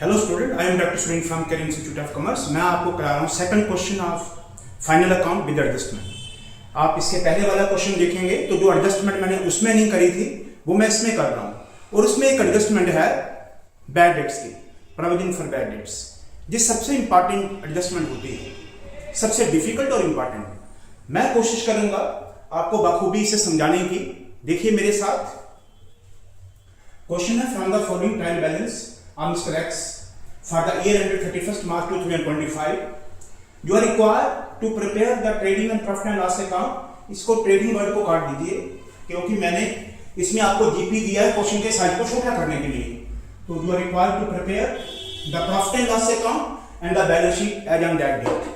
Hello student, I am doctor Sunil from care institute of commerce. मैं आपको करा रहा हूँ second question of final account with adjustment. आप इसके पहले वाला क्वेश्चन देखेंगे तो जो एडजस्टमेंट मैंने उसमें नहीं करी थी वो मैं इसमें कर रहा हूँ, और उसमें एक एडजस्टमेंट है बैड डेट्स की, प्रोविजन फॉर बैड डेट्स। ये सबसे इंपॉर्टेंट एडजस्टमेंट होती है, सबसे डिफिकल्ट और इंपॉर्टेंट। मैं कोशिश करूंगा आपको बखूबी इसे समझाने की। देखिए मेरे साथ, क्वेश्चन है from the following trial balance on Mr. X for the year ended 31st March 2025. You are required to prepare the trading and profit and loss account. इसको ट्रेडिंग वर्ड को काट दीजिए क्योंकि मैंने इसमें आपको जीपी दिया है क्वेश्चन के साइज को छोटा करने के लिए। तो you are required to prepare the profit and loss account and the balance sheet as on that date.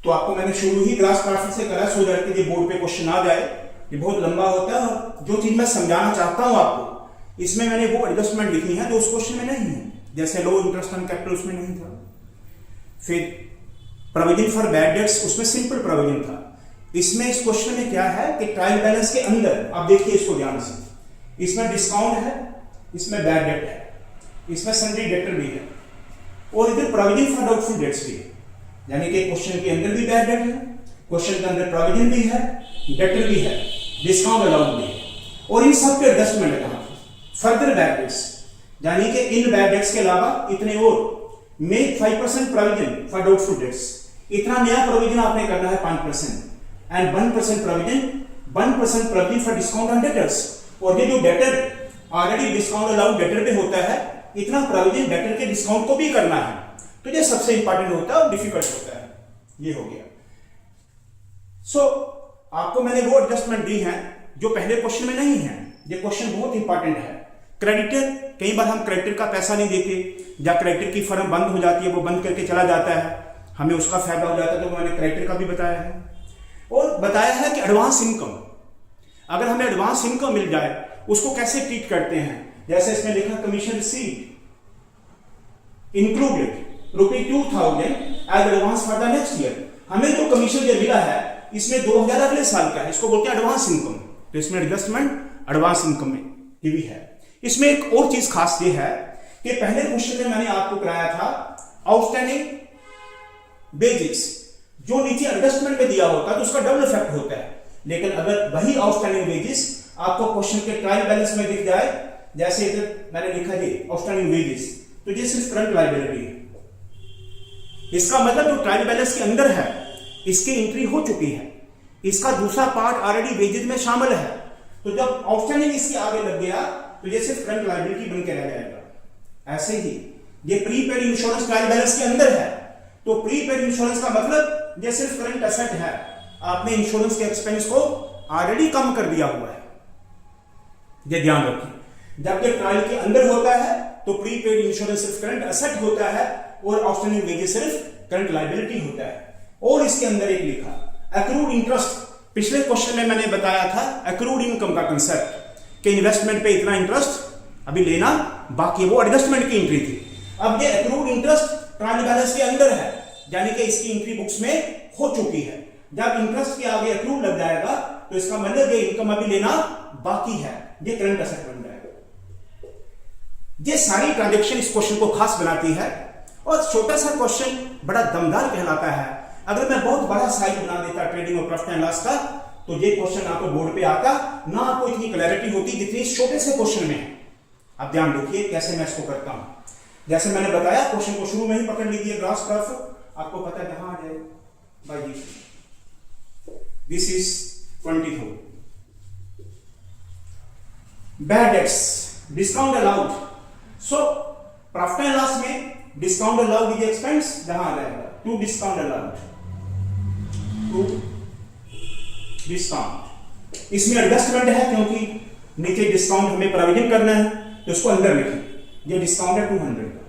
तो आपको मैंने शुरू ही ग्रास प्रॉफिट से करा सो दैट कि बोर्ड पे क्वेश्चन आ जाए। ये बहुत लंबा होता है और जो चीज मैं समझाना चाहता हूं आपको, इसमें मैंने वो एडजस्टमेंट लिखनी है जो उस क्वेश्चन में नहीं है, जैसे लो इंटरेस्ट ऑन कैपिटल उसमें नहीं था। फिर प्रोविजन फॉर बैड डेट्स उसमें सिंपल प्रोविजन था। इसमें इस क्वेश्चन में क्या है कि ट्रायल बैलेंस के अंदर आप देखिए इसको ध्यान से, इसमें डिस्काउंट है, इसमें बैड डेट है, इसमें सन्ड्री डेटर भी है और इधर प्रोविजन फॉर डाउटफुल डेट्स भी है। यानी कि क्वेश्चन के अंदर भी बैड डेट है, क्वेश्चन के अंदर प्रोविजन भी है, डेटर भी है, डिस्काउंट अलाउड भी है, और इन सब के एडजस्टमेंट है। फर्दर बैड डेट्स यानी कि इन बैड डेट्स के अलावा इतने और make 5% provision for doubtful debts. इतना नया प्रोविजन आपने करना है 5% and 1% provision for discount on debtors. और ये जो debtor already discount allowed debtor पे होता है, इतना प्रोविजन डेटर के डिस्काउंट को भी करना है। तो ये सबसे इंपॉर्टेंट होता है और डिफिकल्ट होता है। ये हो गया। सो आपको मैंने वो एडजस्टमेंट दी है जो पहले क्वेश्चन में नहीं है। ये क्वेश्चन बहुत इंपॉर्टेंट है। क्रेडिटर, कई बार हम क्रेडिटर का पैसा नहीं देते, या क्रेडिटर की फर्म बंद हो जाती है, वो बंद करके चला जाता है, हमें उसका फायदा हो जाता है, तो मैंने क्रेडिटर का भी बताया है। और बताया है कि एडवांस इनकम, अगर हमें एडवांस इनकम मिल जाए उसको कैसे ट्रीट करते हैं। जैसे इसमें लिखा commission received included ₹2000 as advance for the next year. हमें जो कमीशन जो मिला है इसमें 2000 अगले साल का है, इसको बोलते हैं एडवांस इनकम। तो इसमें एडजस्टमेंट एडवांस इनकम में भी है। इसमें एक और चीज खास ये है कि पहले क्वेश्चन में मैंने आपको कराया था आउटस्टैंडिंग वेजेस, जो नीचे एडजस्टमेंट में दिया होता है तो उसका डबल इफेक्ट होता है। लेकिन अगर वही आउटस्टैंडिंग वेजेस आपको क्वेश्चन के ट्रायल बैलेंस में दिख जाए, जैसे इधर मैंने लिखा जी आउटस्टैंडिंग वेजेस, तो ये सिर्फ करंट लायबिलिटी है। इसका मतलब जो ट्रायल बैलेंस के अंदर है इसकी एंट्री हो चुकी है, इसका दूसरा पार्ट ऑलरेडी वेजेस में शामिल है। तो जब आउटस्टैंडिंग इसके आगे लग गया तो ये सिर्फ करंट लायबिलिटी बन के रह जाएगा। ऐसे ही ये प्रीपेड इंश्योरेंस ट्रायल बैलेंस के अंदर है, तो प्रीपेड इंश्योरेंस का मतलब ये सिर्फ करंट एसेट है, आपने इंश्योरेंस के एक्सपेंस को ऑलरेडी कम कर दिया हुआ है। ये ध्यान रखिए, जब ये ट्रायल के अंदर होता है तो प्रीपेड इंश्योरेंस सिर्फ करंट एसेट होता है और आउटस्टैंडिंग वेजेस सिर्फ करंट लायबिलिटी होता है। और इसके अंदर एक लिखा एक्रूड इंटरेस्ट। पिछले क्वेश्चन में मैंने बताया था एक्रूड इनकम का कंसेप्ट कि इन्वेस्टमेंट पे इतना इंटरेस्ट अभी लेना बाकी, वो एडजस्टमेंट की एंट्री थी। अब ये एक्रूड इंटरेस्ट ट्रायल बैलेंस के अंदर है, यानी कि इसकी एंट्री बुक्स में हो चुकी है। जब इंटरेस्ट के आगे एक्रूड लग जाएगा तो इसका मतलब ये इनकम अभी लेना बाकी है, ये करंट एसेट बन जाएगा। ये सारी ट्रांजेक्शन इस क्वेश्चन को खास बनाती है। और छोटा सा क्वेश्चन बड़ा दमदार कहलाता है। अगर मैं बहुत बड़ा साइज बना देता ट्रेडिंग और प्रॉफिट एंड लॉस का, तो ये क्वेश्चन आपको बोर्ड पे आता ना, आपको इतनी क्लैरिटी होती जितनी इस छोटे से क्वेश्चन में है। अब ध्यान रखिए कैसे मैं इसको करता हूं। जैसे मैंने बताया क्वेश्चन को शुरू में ही पकड़ लीजिए, ग्रास प्रॉफिट आपको पता है कहां आ जाए भाई, this is 20,000। Bad debts discount allowed. So profit and loss में डिस्काउंट अलाउड इज एक्सपेंस, जहां आ जाएगा to discount allowed, to discount. इसमें एडजस्टमेंट है क्योंकि नीचे डिस्काउंट हमें प्रोविजन करना है तो उसको अंदर लिखें। ये डिस्काउंट है 200 का,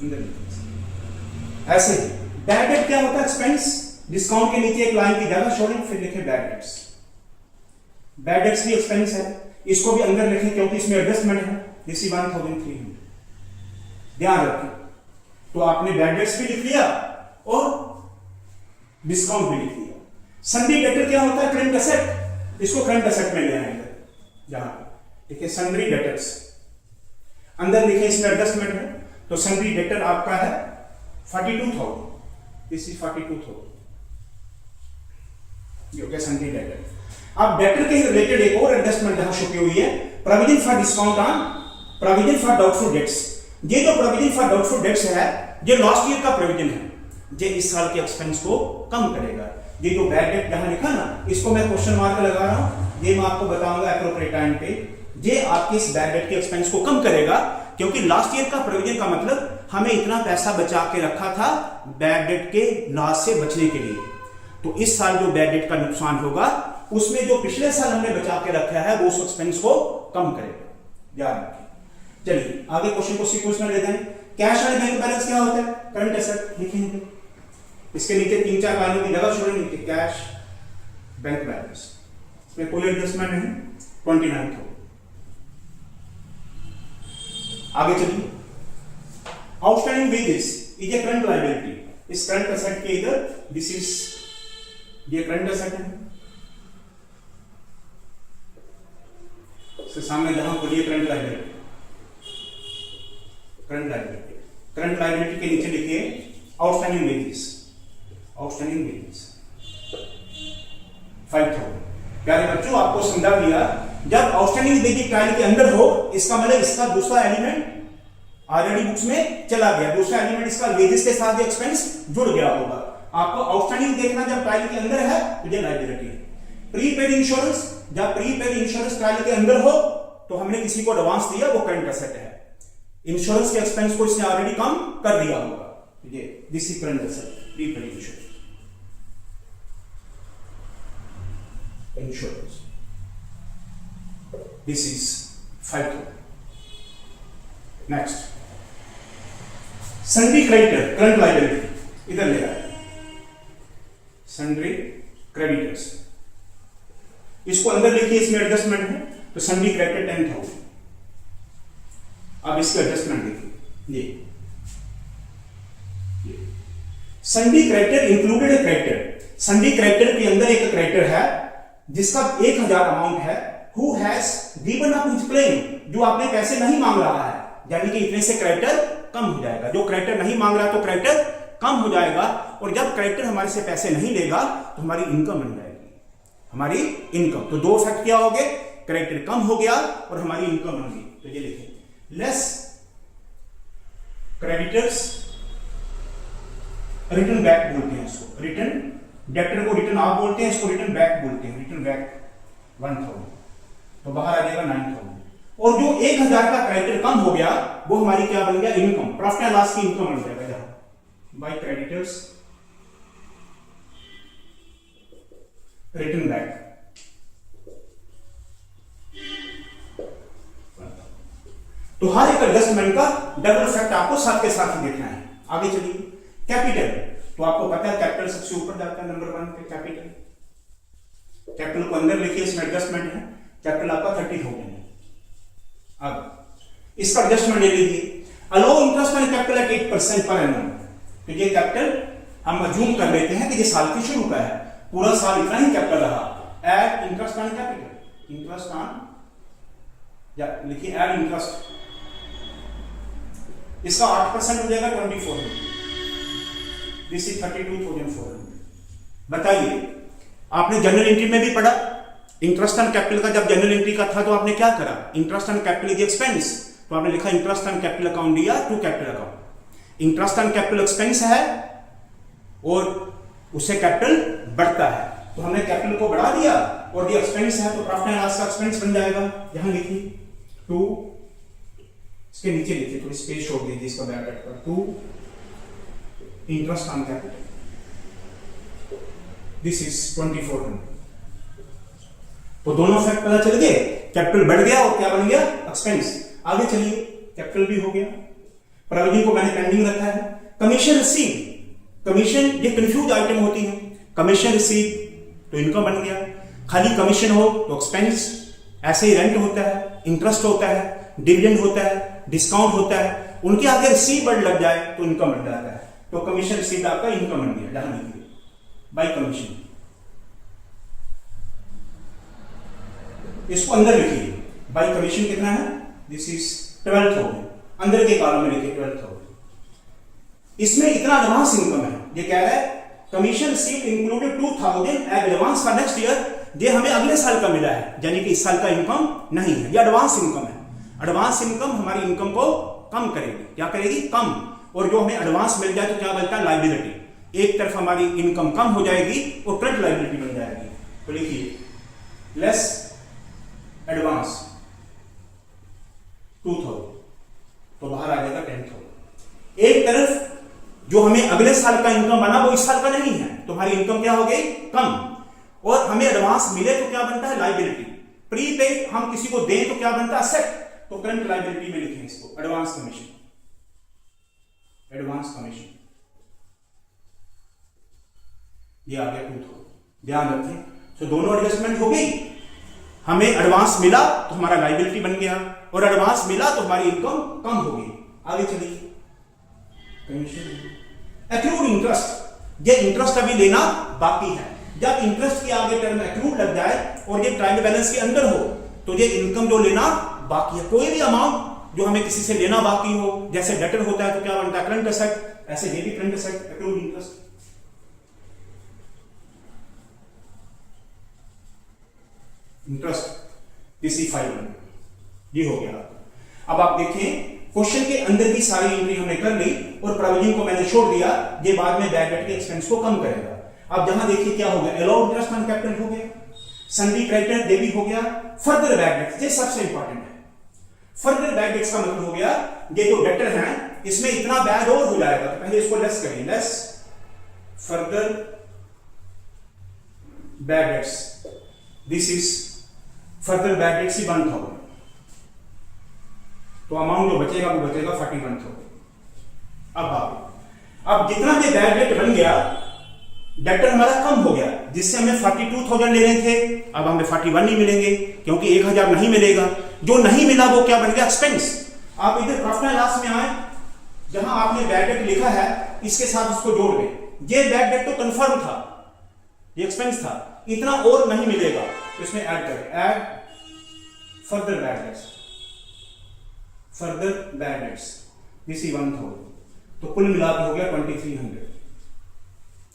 अंदर लिखें। ऐसे ही बैड डेट क्या होता है, एक्सपेंस। डिस्काउंट के नीचे एक लाइन की जगह छोड़ें, फिर लिखें बैड डेट्स। बैड डेट्स भी एक्सपेंस है, इसको भी अंदर लिखें क्योंकि इसमें एडजस्टमेंट है। This is 1300। ध्यान रखें, तो आपने बैड डेट्स भी लिख लिया और डिस्काउंट भी लिख लिया। सन्ड्री डेटर क्या होता है, करंट एसेट, इसको करंट एसेट में ले आएंगे। जहां देखिए सन्ड्री डेटर्स, अंदर लिखे इसमें एडजस्टमेंट है, तो सन्ड्री डेटर आपका है 42,000, दिस इज 42,000, ये हो गया सन्ड्री डेटर। अब डेटर के रिलेटेड एक और एडजस्टमेंट यहां शो की हुई है, provision for discount on provision for doubtful debts. ये जो प्रोविजन फॉर डाउटफुल डेट्स है, ये लास्ट ईयर का प्रोविजन है, ये इस साल के एक्सपेंस को कम करेगा। ये जो बैड डेट यहां लिखा ना, इसको मैं क्वेश्चन मार्क लगा रहा हूं, ये मैं आपको बताऊंगा एप्रोप्रिएट टाइम पे, ये आपके इस बैड डेट के एक्सपेंस को कम करेगा, क्योंकि लास्ट ईयर का प्रोविजन का मतलब हमें इतना पैसा बचा के रखा था बैड डेट के लॉस से बचने के लिए, तो इस साल जो बैड डेट का नुकसान होगा उसमें जो पिछले साल हमने बचा के रखा है वो उस एक्सपेंस को कम करेगा, याद रखिए। चलिए आगे क्वेश्चन को सीक्वेंस में लेते हैं। कैश एंड बैंक बैलेंस क्या होता है? करंट एसेट लिखेंगे, इसके नीचे 3-4 लाइनों की जगह छोड़ेंगे कि कैश बैंक बैलेंस, इसमें कोई एडजस्टमेंट नहीं, 29 हो। आगे चलिए, outstanding wages is a current liability, इस करंट एसेट के इधर दिस इज ये करंट एसेट है, इसके सामने जहां बोलिए current liability, current liability, current liability के नीचे लिखिए आउटस्टैंडिंग वेजेस, आउटस्टैंडिंग वेजेस 5,000। प्यारे बच्चों आपको समझा दिया, जब आउटस्टैंडिंग वेजेस ट्रायल के अंदर हो इसका मतलब इसका दूसरा एलिमेंट ऑलरेडी बुक्स में चला गया, दूसरा एलिमेंट इसका वेजेस के साथ एक्सपेंस जुड़ गया होगा। आपको आउटस्टैंडिंग देखना जब ट्रायल के अंदर है तो ये लायबिलिटी है। प्रीपेड इंश्योरेंस, जब प्रीपेड इंश्योरेंस ट्रायल के अंदर हो तो हमने किसी को एडवांस दिया, वो करंट एसेट है, इंश्योरेंस के एक्सपेंस को इसने ऑलरेडी कम कर दिया होगा, ये this is current asset, prepaid insurance, insurance this is 5,000। Next sundry creditor, current liability इधर ले रहा है, सन्ड्री क्रेडिटर्स, इसको अंदर लिखिए, इसमें एडजस्टमेंट है, तो सन्ड्री क्रेडिटर 10,000। अब इसका एडजस्टमेंट देखिए, ये सन्ड्री क्रेडिटर इंक्लूडेड ए क्रेडिटर, सन्ड्री क्रेडिटर के अंदर एक क्रेडिटर है जिसका 1,000 अमाउंट है, who has given up his claim, जो आपने पैसे नहीं मांग रहा है, यानी कि इतने से क्रेडिटर कम हो जाएगा, जो क्रेडिटर नहीं मांग रहा तो क्रेडिटर कम हो जाएगा, और जब क्रेडिटर हमारे से पैसे नहीं लेगा तो हमारी इनकम बन जाएगी, हमारी इनकम। तो दो फैक्ट क्या हो गए, क्रेडिटर कम हो गया और हमारी इनकम बन गई। तो ये लिखें लेस क्रेडिटर्स रिटर्न बैक बोलते हैं इसको, रिटर्न डेटर को रिटर्न आप बोलते हैं, इसको रिटर्न बैक बोलते हैं, रिटर्न बैक 1,000, तो बाहर आ जाएगा 9,000। और जो 1,000 का क्रेडिटर कम हो गया वो हमारी क्या बन गया, इनकम, प्रॉफिट एंड लॉस की इनकम बन जाएगा, जहां बाय क्रेडिटर्स रिटर्न बैक। तो हर एक एडजस्टमेंट का डबल इफेक्ट आपको साथ के साथ ही देखना है। आगे चलिए, कैपिटल, तो आपको पता है कैपिटल सबसे ऊपर जाता है, नंबर 1 पे कैपिटल, कैपिटल को अंदर लिखिए, इसमें एडजस्टमेंट है, कैपिटल आपका 30,000 है। अब इसका एडजस्टमेंट ले लीजिए, allow interest on capital at 8% per annum, तो ये कैपिटल हम अज्यूम कर लेते हैं कि ये साल की शुरू का है, पूरा साल इतना ही कैपिटल रहा, add interest on capital, interest on, या लिखिए एड इंटरेस्ट, इसका 8% हो जाएगा 24,000, दिस इज 32,400। बताइए, आपने जनरल एंट्री में भी पढ़ा इंटरेस्ट ऑन कैपिटल का, जब जनरल एंट्री का था तो आपने क्या करा, इंटरेस्ट ऑन कैपिटल की एक्सपेंस, तो आपने लिखा इंटरेस्ट ऑन कैपिटल अकाउंट दिया to capital account, interest on capital expense है और उससे कैपिटल बढ़ता है, तो हमने कैपिटल को बढ़ा दिया और ये एक्सपेंस है तो प्रॉफिट एंड लॉस का एक्सपेंस बन जाएगा। यहां लिखिए टू, इसके नीचे लिखिए, थोड़ी स्पेस छोड़ दीजिए इसका ब्रैकेट पर, to interest on capital, this is 2400। तो दोनों फैक्ट पता चल गए, कैपिटल बढ़ गया और क्या बन गया, एक्सपेंस। आगे चलिए, कैपिटल भी हो गया, प्रोविजन को मैंने पेंडिंग रखा है। कमीशन रिसीव, कमीशन ये कंफ्यूज आइटम होती है, कमीशन रिसीव तो इनकम बन गया, खाली कमीशन हो तो एक्सपेंस, ऐसे ही रेंट होता है, इंटरेस्ट होता है, डिविडेंड होता है, डिस्काउंट होता है, उनके आगे रिसीव वर्ड लग जाए तो इनकम बन जाता है, तो कमीशन रिसीव आपका इनकम बन गया, जहां लिखिए बाय कमीशन, इसको अंदर लिखिए, बाय कमीशन कितना है, दिस इज 12,000 अंदर के कॉलम में लिखे 12,000। इसमें इतना एडवांस इनकम है, ये कह रहा है commission received included 2,000 advance for next year, ये हमें अगले साल का मिला है, यानी कि इस साल का इनकम नहीं है, ये एडवांस इनकम है। एडवांस इनकम हमारी इनकम को कम करेगी, क्या करेगी? कम। और जो हमें एडवांस मिल जाए तो क्या बनता है? लायबिलिटी। एक तरफ हमारी इनकम कम हो जाएगी और करंट लायबिलिटी बन जाएगी। तो लिखिए लेस एडवांस 2,000, तो बाहर आ जाएगा 10,000। एक तरफ जो हमें अगले साल का इनकम बना वो इस साल का नहीं है, तुम्हारी इनकम क्या हो गई? कम। और हमें एडवांस मिले तो क्या बनता है? लायबिलिटी। प्रीपेड हम किसी को दें तो क्या बनता है? असेट। तो करंट लायबिलिटी में लिखें इसको एडवांस कमीशन, एडवांस कमीशन, ये आ गया 2,000। ध्यान रखें, तो दोनों एडजस्टमेंट हो गई। हमें एडवांस मिला तो हमारा लायबिलिटी बन गया, और एडवांस मिला तो हमारी इनकम कम हो गई। आगे चलिए, एक्रूड इंटरेस्ट, ये इंटरेस्ट अभी लेना बाकी है। जब इंटरेस्ट के आगे टर्म एक्रूड लग जाए और ये ट्रायल बैलेंस के अंदर हो तो ये इनकम जो लेना बाकी है, कोई भी अमाउंट जो हमें किसी से लेना बाकी हो, जैसे डेटर होता है तो क्या बनता है? Current asset. ऐसे ये भी current asset, accrued interest. Interest इसी 500 ये हो गया। अब आप देखें क्वेश्चन के अंदर की सारी एंट्री हमने कर ली और प्रोविजन को मैंने छोड़ दिया, ये बाद में बैड डेट के एक्सपेंस को कम करेगा। अब जहां देखिए क्या हो गया, अलाउड इंटरेस्ट ऑन कैपिटल हो गया, सन्डी क्रेडिटर डेबिट हो गया, फर्दर बैड डेट, ये सबसे इंपॉर्टेंट है। फर्दर बैड डेट्स का मतलब हो गया ये जो डेटर हैं इसमें इतना बैड और हो जाएगा, तो पहले इसको लेस करिए, less further bad debts, this is further bad debts 1,000, तो अमाउंट जो बचेगा वो बचेगा 41,000। अब जितना भी बैड डेट बन गया, डेटर हमारा कम हो गया, जिससे हमें 42,000 लेने थे, अब हमें 41 नहीं मिलेंगे क्योंकि 1,000 नहीं मिलेगा। जो नहीं मिला वो क्या बन गया? एक्सपेंस। आप इधर प्रॉफिट एंड लॉस में आए, जहां आपने बैड डेट लिखा है इसके साथ उसको जोड़ दें। ये बैड डेट तो कंफर्म था, ये एक्सपेंस था, इतना और नहीं मिलेगा, तो इसमें ऐड करें, add further bad debts, further bad debts, this is 1,000, तो कुल मिलाकर हो गया 2,300।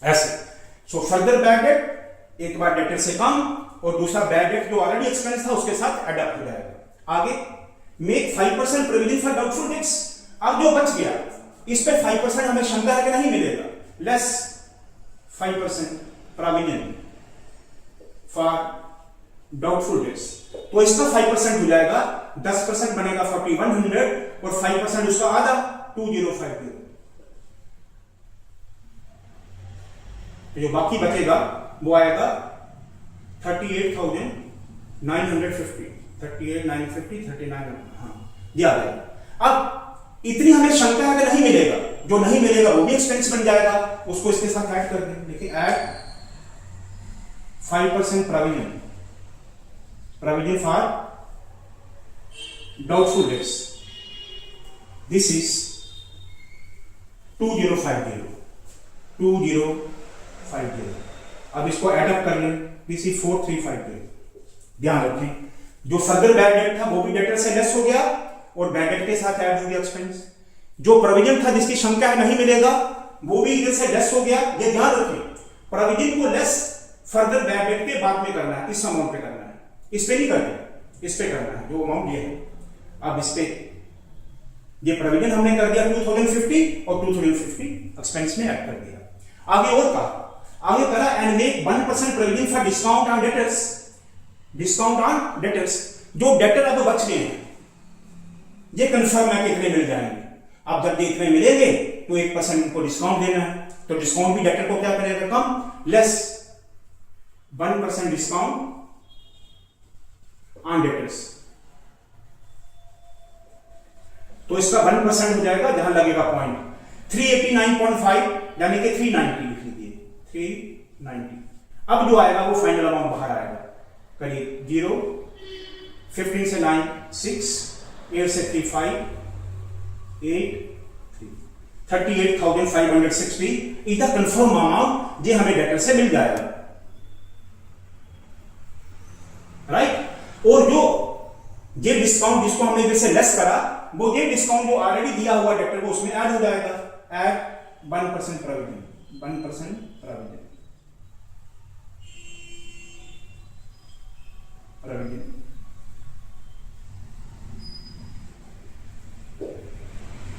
ऐसे सो फर्दर बैड डेट एक बार डेटर से कम और दूसरा बैड डेट जो ऑलरेडी एक्सपेंस था उसके साथ एडअप हो जाएगा। आगे make 5% provision for doubtful debts. अब जो बच गया इस पे 5% हमें शंका है कि नहीं मिलेगा, less 5% provision for doubtful debts, तो इसका 5% हो जाएगा, 10% बनेगा 4,100 और 5% उसका आधा 2,050। जो बाकी बचेगा वो आएगा 38,950, 38,950, 39, हाँ ये आ जाएगा। अब इतनी हमें शंका है कि नहीं मिलेगा, जो नहीं मिलेगा वो भी एक्सपेंस बन जाएगा, उसको इसके साथ ऐड कर दें। देखिए add 5% provision, provision for doubtful debts, this is 2050, 2050। अब इसको एडअप कर लें, दिस इज 4350। ध्यान रखें जो फर्दर बैड डेट था वो भी डेटर से लेस हो गया और बैड डेट के साथ ऐड हो गया एक्सपेंस। जो प्रोविजन था जिसकी शंका है नहीं मिलेगा वो भी इधर से लेस हो गया। ये ध्यान रखें प्रोविजन को लेस फर्दर बैड डेट के बाद में करना है, इस अमाउंट पे करना है, इस पे नहीं करना, इस पे करना है जो अमाउंट ये है। अब इस पे ये प्रोविजन हमने कर दिया 2050 और 2050 एक्सपेंस में ऐड कर दिया। आगे और कहा, आगे करा and make 1% provision for discount on debtors, discount on debtors. जो डेटर अब बच गए हैं ये कंफर्म है कि इतने मिल जाएंगे। अब जब ये इतने मिलेंगे तो 1% इनको डिस्काउंट देना है, तो डिस्काउंट भी डेटर को क्या करेगा? कम, लेस 1% डिस्काउंट ऑन डेटर्स, तो इसका 1% हो जाएगा, जहां लगेगा पॉइंट 389.5 यानी कि 390 लिख लीजिए, 390। अब जो आएगा वो फाइनल अमाउंट बाहर आएगा, करिए 0, 15 से 9 6, 8 से 3 5, 8 3, 38,560 इज द कंफर्म अमाउंट, ये हमें डेटर से मिल जाएगा, राइट। और जो ये डिस्काउंट जिसको हमने इधर से लेस करा वो ये डिस्काउंट जो ऑलरेडी दिया हुआ डेटर को उसमें ऐड हो जाएगा एट 1% प्रोविजन, 1% प्रोविजन, प्रोविजन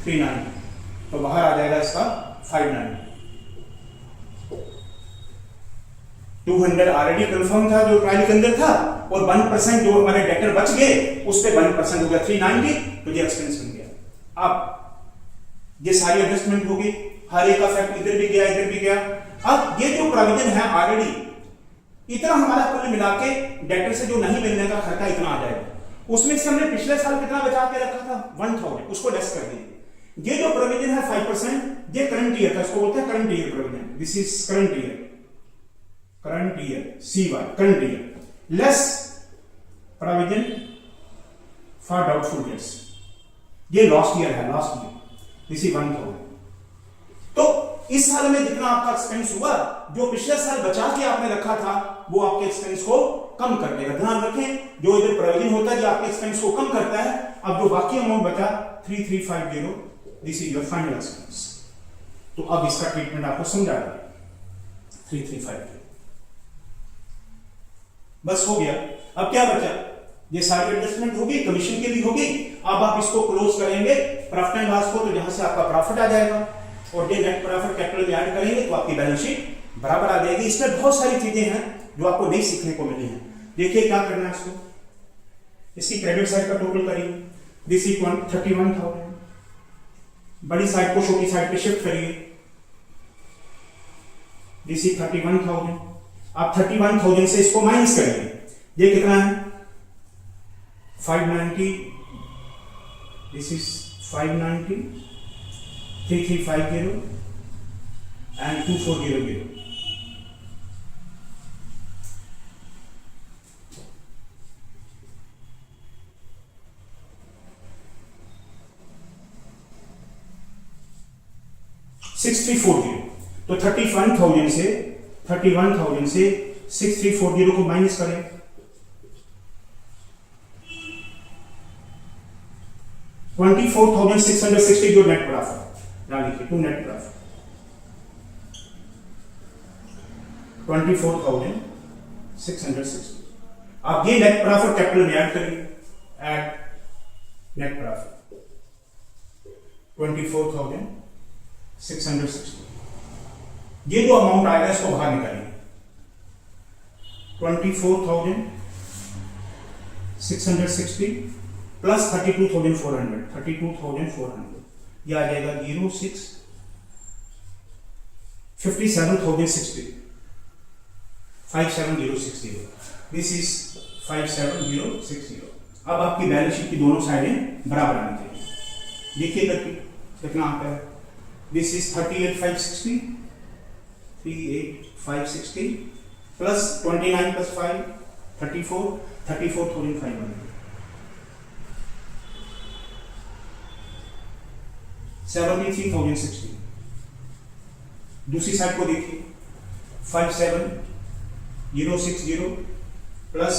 390, तो बाहर आ जाएगा इसका 590। 200 ऑलरेडी कंफर्म था जो ट्रायल के अंदर था, और 1% जो हमारे डेटर बच गए उस पे 1% हो गया 390, तो ये एक्सपेंस बन गया। अब ये सारी एडजस्टमेंट होगी, हर एक का फैक्ट इधर भी गया इधर भी गया। अब ये जो प्रोविजन है ऑलरेडी इतना हमारा कुल मिला के डेटर से जो नहीं मिलने का खर्चा इतना आ जाएगा, उसमें से हमने पिछले साल कितना बचा के रखा था 1000, उसको लेस कर दीजिए। ये जो प्रोविजन है 5%, ये करंट ईयर का, इसको बोलते हैं current year provision, this is current year, current year CY, current year, less provision for doubtful debts, ये लास्ट ईयर है, लास्ट ईयर, दिस इज 1000। तो इस साल में जितना आपका एक्सपेंस हुआ, जो पिछले साल बचा के आपने रखा था वो आपके एक्सपेंस को कम कर देगा। ध्यान रखें, जो इधर प्रोविजन होता है जो आपके एक्सपेंस को कम करता है। अब जो बाकी अमाउंट बचा 3350, this is your final expense. तो अब इसका ट्रीटमेंट आपको समझा दिया, 3350 बस हो गया। अब क्या बचा, ये सारी एडजस्टमेंट होगी, कमीशन की भी होगी। अब आप इसको क्लोज करेंगे प्रॉफिट एंड लॉस को, तो जहां से आपका प्रॉफिट आ जाएगा, और ये नेट प्रॉफिट कैपिटल में ऐड करेंगे तो आपकी बैलेंस शीट बराबर आ जाएगी। इसमें बहुत सारी चीजें हैं जो आपको नहीं सीखने को मिली हैं। देखिए क्या करना है इसको, इसकी क्रेडिट साइड का टोटल करिए, दिस इज 31,000, बड़ी साइड को छोटी साइड पे शिफ्ट करिए, दिस इज 31,000। आप 31,000 से इसको माइनस करिए, ये कितना है 590, दिस इज 590, 3350 and 2400। तो 31,000 से 6340 को माइनस करें, 24,660 जो नेट प्रॉफिट ना लिखिए, टू नेट प्रॉफिट 24,660। आप ये नेट प्रॉफिट कैपिटल में ऐड करिए, ऐड नेट प्रॉफिट 24,660। ये जो अमाउंट आएगा इसको बाहर निकालिए, 24,660 प्लस 32,400, ये आ जाएगा 06 57,060, 57060, दिस इज 57060। अब आपकी बैलेंस शीट की दोनों साइडें बराबर आनी चाहिए। देखिए करके कितना आता है, दिस इज 38,560 प्लस 29 प्लस 5 34,500, 73,060। दूसरी साइड को देखिए, 57,060 प्लस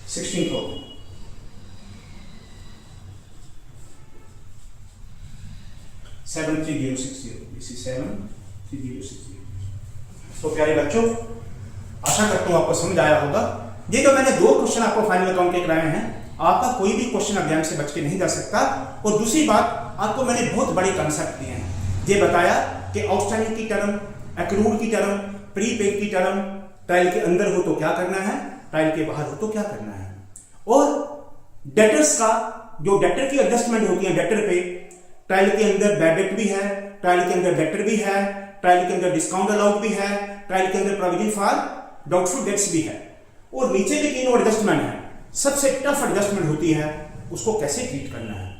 16,000, 73,060, दिस इज 73,060। तो प्यारे बच्चों, आशा करता हूं आपको समझ आया होगा। ये जो मैंने दो क्वेश्चन आपको फाइनल अकाउंट के कराए हैं, आपका कोई भी क्वेश्चन एग्जाम से बच के नहीं जा सकता। और दूसरी बात, आपको मैंने बहुत बड़े कंसेप्ट दिए हैं। ये बताया कि आउटस्टैंडिंग की टर्म, एक्रूड की टर्म, प्रीपेड की टर्म, ट्रायल के अंदर हो तो क्या करना है, ट्रायल के बाहर हो तो क्या करना है, और डेटर्स का जो डेटर की एडजस्टमेंट होती है डेटर पे, ट्रायल के अंदर बैड डेट भी है, ट्रायल के अंदर डेटर भी है, ट्रायल के अंदर डिस्काउंट अलाउड भी है, ट्रायल के अंदर प्रोविजन फॉर डाउटफुल डेट्स भी है, और नीचे भी तीनों एडजस्टमेंट है। सबसे टफ एडजस्टमेंट होती है, उसको कैसे ट्रीट करना है।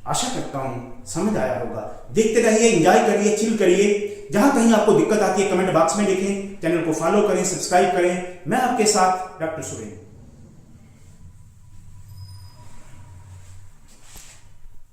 आशा करता हूं समझ आया होगा। देखते रहिए, एंजॉय करिए, चिल करिए। जहां कहीं आपको दिक्कत आती है कमेंट बॉक्स में लिखें, चैनल को फॉलो करें, सब्सक्राइब करें। मैं आपके साथ डॉक्टर सुरेंद्र।